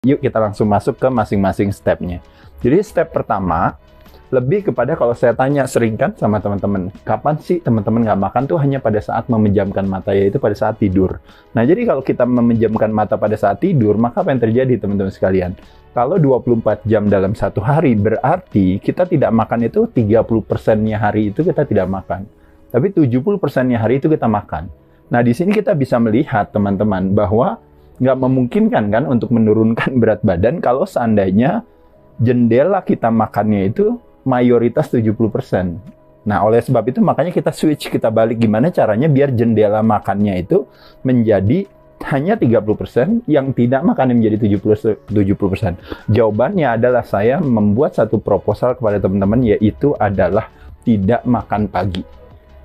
Yuk kita langsung masuk ke masing-masing stepnya. Jadi step pertama, lebih kepada kalau saya tanya sering kan sama teman-teman, kapan sih teman-teman nggak makan tuh hanya pada saat memejamkan mata, yaitu pada saat tidur. Nah jadi kalau kita memejamkan mata pada saat tidur, maka apa yang terjadi teman-teman sekalian? Kalau 24 jam dalam satu hari, berarti kita tidak makan itu 30%-nya hari itu kita tidak makan. Tapi 70%-nya hari itu kita makan. Nah di sini kita bisa melihat teman-teman bahwa nggak memungkinkan kan untuk menurunkan berat badan kalau seandainya jendela kita makannya itu mayoritas 70%. Nah, oleh sebab itu makanya kita switch, kita balik gimana caranya biar jendela makannya itu menjadi hanya 30%, yang tidak makan menjadi 70%. Jawabannya adalah saya membuat satu proposal kepada teman-teman, yaitu adalah tidak makan pagi.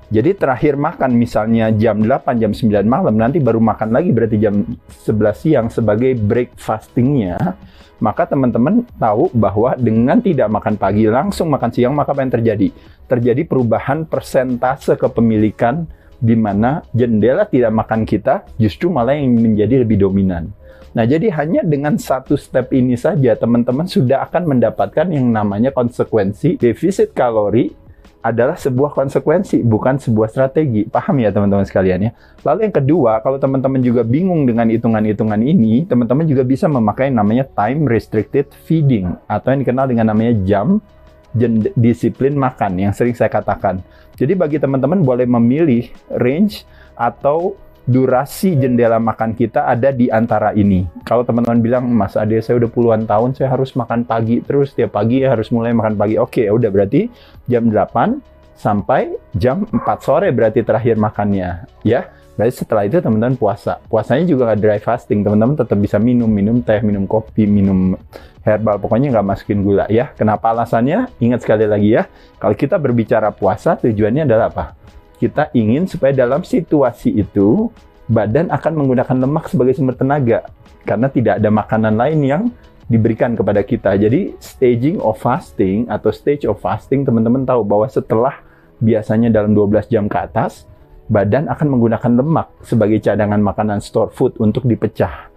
Jadi terakhir makan misalnya jam 8, jam 9 malam, nanti baru makan lagi berarti jam 11 siang sebagai break fastingnya. Maka teman-teman tahu bahwa dengan tidak makan pagi, langsung makan siang, maka apa yang terjadi? Terjadi perubahan persentase kepemilikan di mana jendela tidak makan kita justru malah yang menjadi lebih dominan. Nah, jadi hanya dengan satu step ini saja, teman-teman sudah akan mendapatkan yang namanya konsekuensi defisit kalori adalah sebuah konsekuensi, bukan sebuah strategi. Paham ya teman-teman sekalian ya? Lalu yang kedua, kalau teman-teman juga bingung dengan hitungan-hitungan ini, teman-teman juga bisa memakai namanya time restricted feeding, atau yang dikenal dengan namanya jam disiplin makan, yang sering saya katakan. Jadi bagi teman-teman boleh memilih range atau durasi jendela makan kita ada di antara ini. Kalau teman-teman bilang, Mas Ade, saya udah puluhan tahun, saya harus makan pagi terus, tiap pagi harus mulai makan pagi. Oke, udah berarti jam 8 sampai jam 4 sore berarti terakhir makannya. Ya, berarti setelah itu teman-teman puasa. Puasanya juga nggak dry fasting, teman-teman tetap bisa minum teh, minum kopi, minum herbal, pokoknya nggak masukin gula ya. Kenapa alasannya? Ingat sekali lagi ya, kalau kita berbicara puasa, tujuannya adalah apa? Kita ingin supaya dalam situasi itu badan akan menggunakan lemak sebagai sumber tenaga karena tidak ada makanan lain yang diberikan kepada kita. Jadi staging of fasting atau stage of fasting, teman-teman tahu bahwa setelah biasanya dalam 12 jam ke atas, badan akan menggunakan lemak sebagai cadangan makanan store food untuk dipecah.